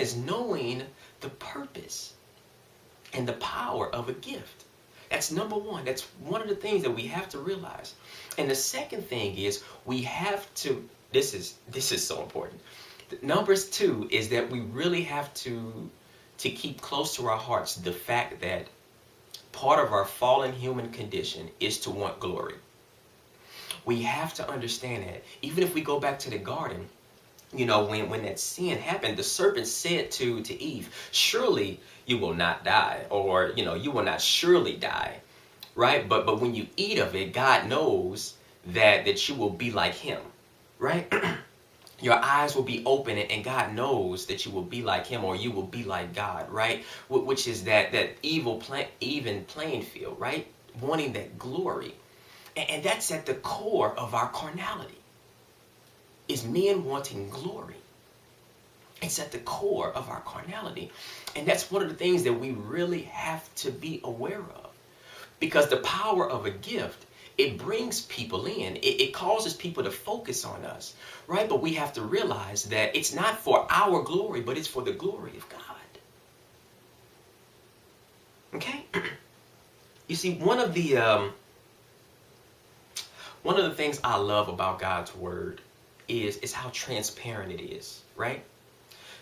is knowing the purpose and the power of a gift. That's number one. That's one of the things that we have to realize. And the second thing is we have to, this is so important. Numbers 2 is that we really have to keep close to our hearts the fact that part of our fallen human condition is to want glory. We have to understand that. Even if we go back to the garden, you know, when that sin happened, the serpent said to Eve, surely you will not die, or, you know, you will not surely die, right? But when you eat of it, God knows that you will be like him, right? Your eyes will be open, and God knows that you will be like him, or you will be like God, right? Which is that even playing field, right? Wanting that glory. And that's at the core of our carnality, is men wanting glory. It's at the core of our carnality. And that's one of the things that we really have to be aware of. Because the power of a gift, it brings people in. It causes people to focus on us, right? But we have to realize that it's not for our glory, but it's for the glory of God. Okay? You see, one of the things I love about God's word is how transparent it is, right?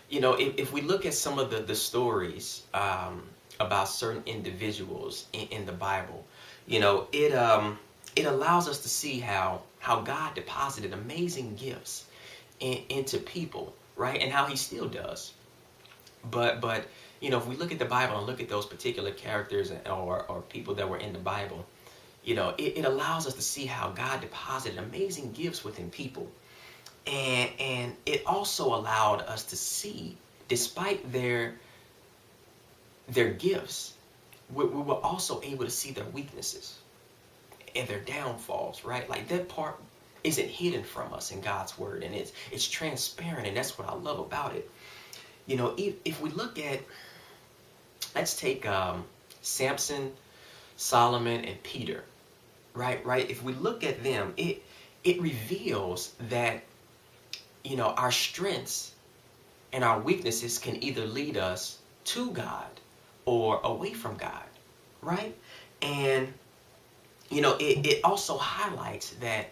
You know, if we look at some of the stories about certain individuals in the Bible, you know, it allows us to see how God deposited amazing gifts into people, right? And how he still does. But you know, if we look at the Bible and look at those particular characters or people that were in the Bible, you know, it allows us to see how God deposited amazing gifts within people. And it also allowed us to see, despite their gifts, we were also able to see their weaknesses and their downfalls, right? Like that part isn't hidden from us in God's word, and it's transparent, and that's what I love about it. You know, if we look at, let's take Samson, Solomon, and Peter, right? If we look at them, it reveals that, you know, our strengths and our weaknesses can either lead us to God or away from God, right? And, you know, it also highlights that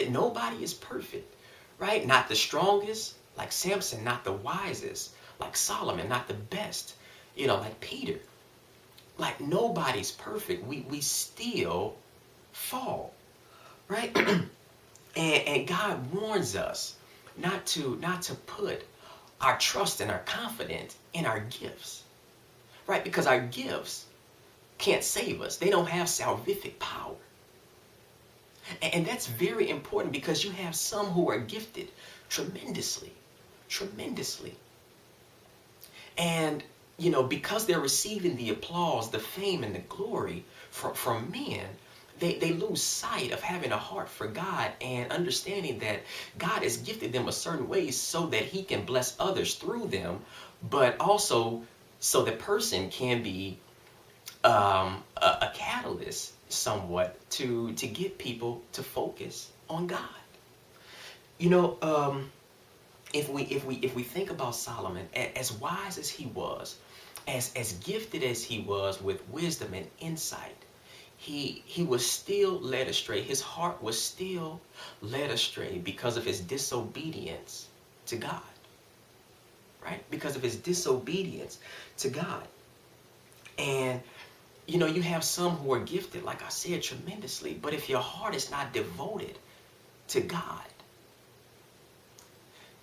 nobody is perfect, right? Not the strongest, like Samson, not the wisest, like Solomon, not the best, you know, like Peter. Like nobody's perfect. We still fall, right? and God warns us not to put our trust and our confidence in our gifts, right? Because our gifts can't save us. They don't have salvific power. And that's very important, because you have some who are gifted tremendously. And, you know, because they're receiving the applause, the fame, and the glory from men, they lose sight of having a heart for God and understanding that God has gifted them a certain way so that he can bless others through them, but also so the person can be a catalyst somewhat to get people to focus on God. You know, if we think about Solomon, as wise as he was, as gifted as he was with wisdom and insight, he was still led astray. His heart was still led astray because of his disobedience to God, right? Because of his disobedience to God. And, you know, you have some who are gifted, like I said, tremendously, but if your heart is not devoted to God,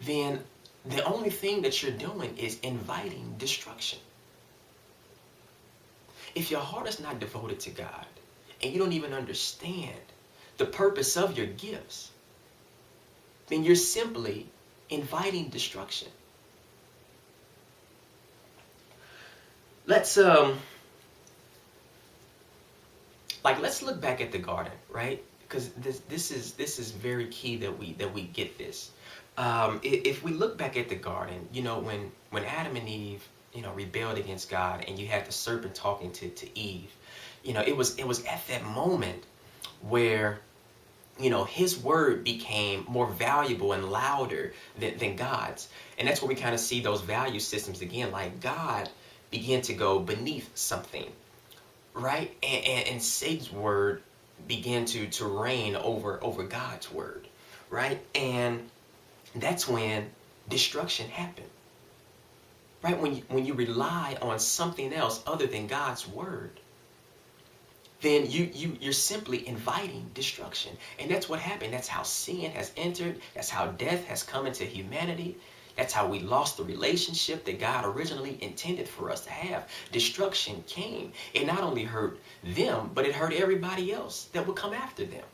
then the only thing that you're doing is inviting destruction. If your heart is not devoted to God, and you don't even understand the purpose of your gifts, then you're simply inviting destruction. Let's look back at the garden, right? Because this is very key that we get this. If we look back at the garden, you know, when Adam and Eve, you know, rebelled against God, and you had the serpent talking to Eve, you know, it was at that moment where, his word became more valuable and louder than God's. And that's where we kind of see those value systems again, like God began to go beneath something, right? And Satan's word began to reign over God's word, right? And that's when destruction happened, right? When you rely on something else other than God's word, then you're simply inviting destruction. And that's what happened. That's how sin has entered. That's how death has come into humanity. That's how we lost the relationship that God originally intended for us to have. Destruction came. It not only hurt them, but it hurt everybody else that would come after them.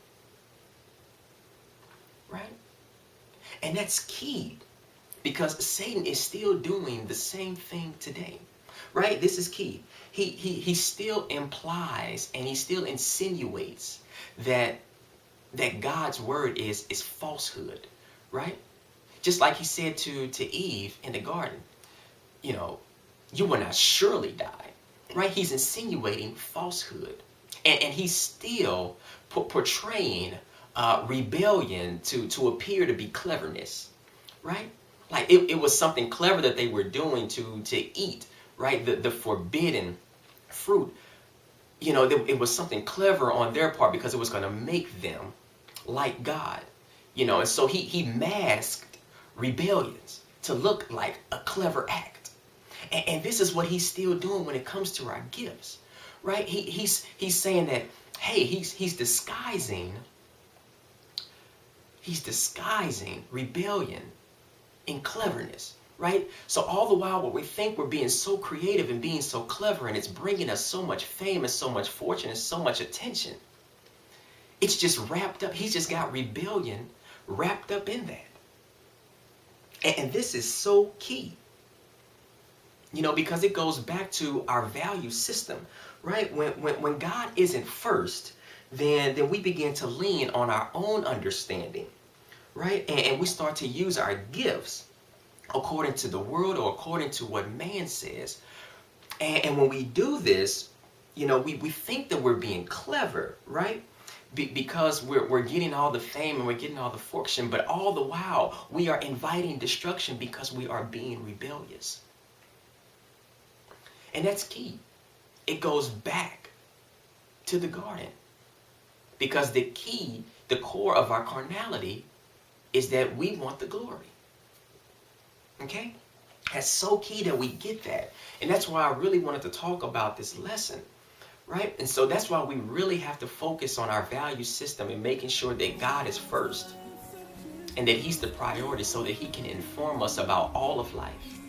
Right? And that's key, because Satan is still doing the same thing today. Right? This is key. He still implies and he still insinuates that God's word is falsehood, right? Just like he said to Eve in the garden, you will not surely die, right? He's insinuating falsehood, and he's still portraying rebellion to appear to be cleverness, right? Like it was something clever that they were doing to eat, right? The forbidden fruit. It was something clever on their part because it was going to make them like God. And so he masked rebellions to look like a clever act. And this is what he's still doing when it comes to our gifts, right? He's saying that, hey, he's disguising rebellion in cleverness. Right? So all the while, what we think we're being so creative and being so clever, and it's bringing us so much fame and so much fortune and so much attention, it's just wrapped up. He's just got rebellion wrapped up in that. And this is so key, because it goes back to our value system, right? When God isn't first, then we begin to lean on our own understanding, right? And we start to use our gifts according to the world or according to what man says. And when we do this, we think that we're being clever, right? Because we're getting all the fame and we're getting all the fortune, but all the while we are inviting destruction because we are being rebellious. And that's key. It goes back to the garden, because the core of our carnality is that we want the glory. Okay? That's so key that we get that. And that's why I really wanted to talk about this lesson, right? And so that's why we really have to focus on our value system and making sure that God is first and that he's the priority so that he can inform us about all of life.